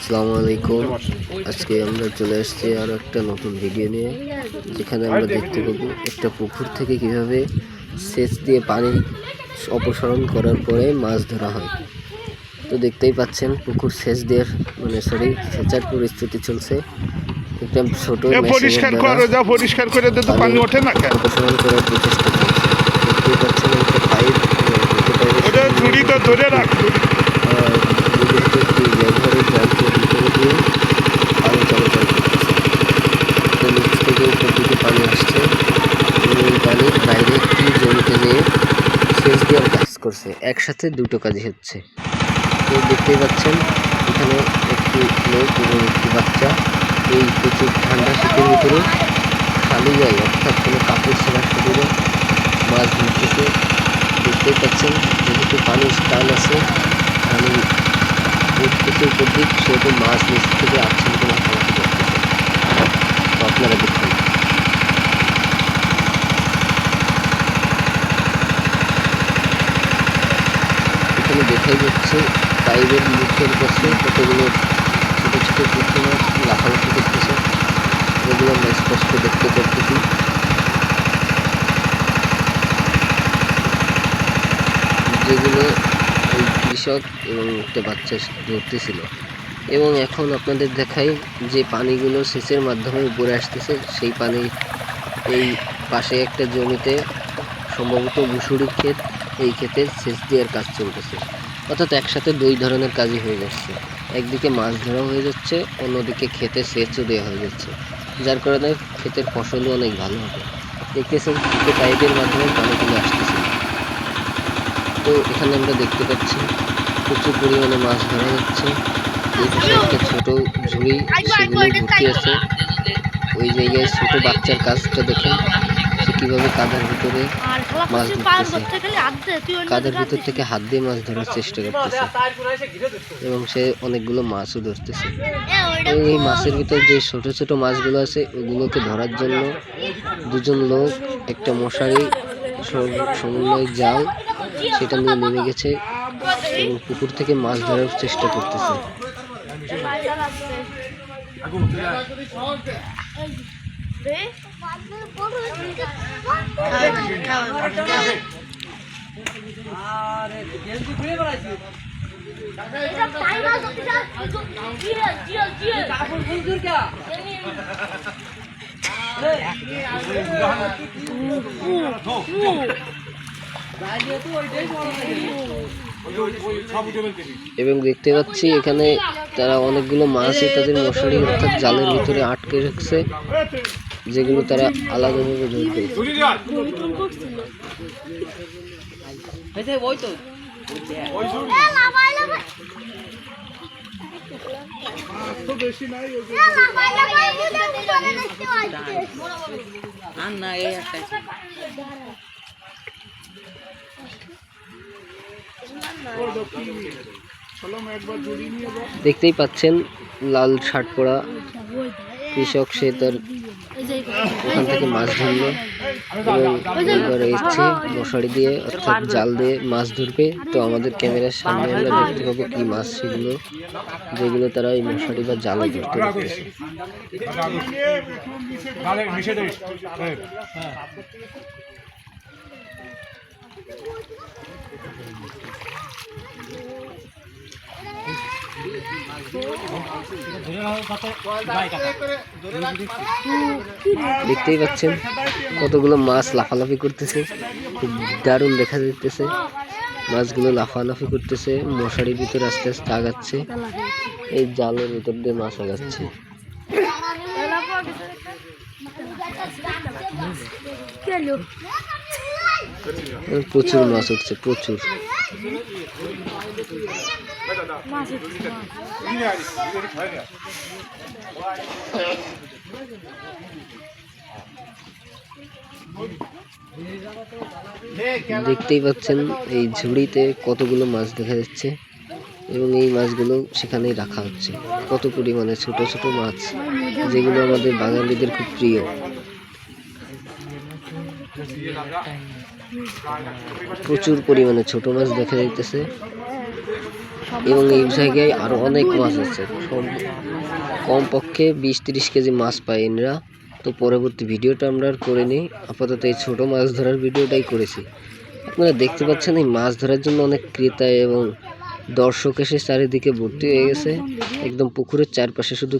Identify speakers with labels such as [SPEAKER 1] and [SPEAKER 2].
[SPEAKER 1] আসসালামু আলাইকুম। আজকে আমরা চলে আসছি আর একটা নতুন ভিডিও নিয়ে, যেখানে আমরা দেখতে পাবো একটা পুকুর থেকে কিভাবে সেচ দিয়ে পানি অপসারণ করার পরে মাছ ধরা হয়। তো দেখতেই পাচ্ছেন পুকুর সেচ দেওয়ার সেচার পরিস্থিতি চলছে। একটা ছোট
[SPEAKER 2] পরিষ্কার করে পানি ওঠে না কেন?
[SPEAKER 1] অপসারণ করার প্রচেষ্টা চলছে। দেখতেই পাচ্ছেন একটা পাইপ,
[SPEAKER 2] ঝুড়ি তো ধরে রাখ।
[SPEAKER 1] ব্যবহারের যন্ত্রের ভিতরে দিয়ে পানি চলাচল করতেছে। তো নিচ থেকে উপর দিকে পানি আসছে এবং এই পানি ডাইরেক্টলি জমিতে যেয়ে সেচ দেওয়ার কাজ করছে। একসাথে দুটো কাজই হচ্ছে। তো দেখতেই পাচ্ছেন এখানে একটি লোক এবং একটি বাচ্চা এই প্রচুর ঠান্ডা শীতের ভিতরে খালি গায়ে, অর্থাৎ কোনো কাপড় ছাড়া শরীরে মাছ ধরতেছে। দেখতেই পাচ্ছেন যেহেতু পানির টান আছে, পানি উঠতেছে উপর দিক, সেহেতু মাছ নিচ থেকে আচ্ছন্ন লাফালাফি করতেছে। তো আপনারা দেখুন। এখানে দেখাই যাচ্ছে পাইপের মুখের কাছে কতগুলো ছোট ছোট পুঁটি মাছ লাফালাফি করতেছে। এগুলো আমরা স্পষ্ট দেখতে পারতেছি। যেগুলো ওই কৃষক এবং একটা বাচ্চা ধরতেছিল। এবং এখন আপনাদের দেখাই যে পানিগুলো সেচের মাধ্যমে উপরে আসতেছে, সেই পানি এই পাশে একটা জমিতে সম্ভবত মুসুরি ক্ষেত, এই ক্ষেতে সেচ দেওয়ার কাজ চলতেছে। অর্থাৎ একসাথে দুই ধরনের কাজই হয়ে যাচ্ছে, একদিকে মাছ ধরা হয়ে যাচ্ছে, অন্যদিকে ক্ষেতে সেচও দেওয়া হয়ে যাচ্ছে, যার কারণে ক্ষেতের ফসলও অনেক ভালো হবে। দেখতেছেন দুটো পাইপের মাধ্যমে পানিগুলো আসতেছে। তো এখানে আমরা দেখতে পাচ্ছি প্রচুর পরিমাণে মাছ ধরা যাচ্ছে। এই পাশে একটা ছোট ঝুড়ি, সেগুলো ভর্তি আছে। ওই জায়গায় ছোট বাচ্চার কাজটা দেখেন, সে কিভাবে কাদার ভিতরে মাছ ধরতেছে, কাদার ভিতর থেকে হাত দিয়ে মাছ ধরার চেষ্টা করতেছে এবং সে অনেকগুলো মাছও ধরতেছে। এবং এই মাছের ভিতর যে ছোট ছোট মাছগুলো আছে, ওগুলোকে ধরার জন্য দুজন লোক একটা মশারি সমন্বয় জাল সেটা নিয়ে নেমে গেছে এবং পুকুর থেকে মাছ ধরার চেষ্টা করতেছে। এবং দেখতে পাচ্ছি এখানে তারা অনেকগুলো মাছই তাদের মশারি অর্থাৎ জালের ভিতরে আটকে রাখছে, যেগুলো তারা আলাদাভাবে ধরবে। দেখতেই পাচ্ছেন লাল শার্ট পরা কৃষক, সে তার ওখান থেকে মাছ ধরলো এবং এবারে এসছে মশারি দিয়ে অর্থাৎ জাল দিয়ে মাছ ধরবে। তো আমাদের ক্যামেরার সামনে আমরা দেখতে পাবো কি মাছ সেগুলো, যেগুলো তারা এই মশারি বা জালে ধরতে পারতেছে। দেখতেই পাচ্ছেন কতগুলো মাছ লাফালাফি করতেছে, খুব দারুণ দেখা যাইতেছে। মাছগুলো লাফালাফি করতেছে, মশারির ভিতরে আস্তে আস্তে আগাচ্ছে, এই জালের ভিতর দিয়ে মাছ আগাচ্ছে। প্রচুর মাছ উঠছে, প্রচুর। দেখতেই পাচ্ছেন এই ঝুড়িতে কতগুলো মাছ দেখা যাচ্ছে এবং এই মাছগুলো সেখানেই রাখা হচ্ছে। কত পরিমাণে ছোট ছোট মাছ, যেগুলো আমাদের বাঙালিদের খুব প্রিয়। প্রচুর পরিমাণে ছোট মাছ দেখা যাইতেছে। এবং এই জায়গায় আরো অনেক মাছ আছে, কমপক্ষে 20-30 কেজি মাছ পায় এনরা। তো পরবর্তী ভিডিওটা আমরা আর করিনি, আপাতত এই ছোট মাছ ধরার ভিডিওটাই করেছি। আপনারা দেখতে পাচ্ছেন এই মাছ ধরার জন্য অনেক ক্রেতা এবং দর্শক এসে চারিদিকে ভর্তি হয়ে গেছে। একদম পুকুরের চারপাশে শুধু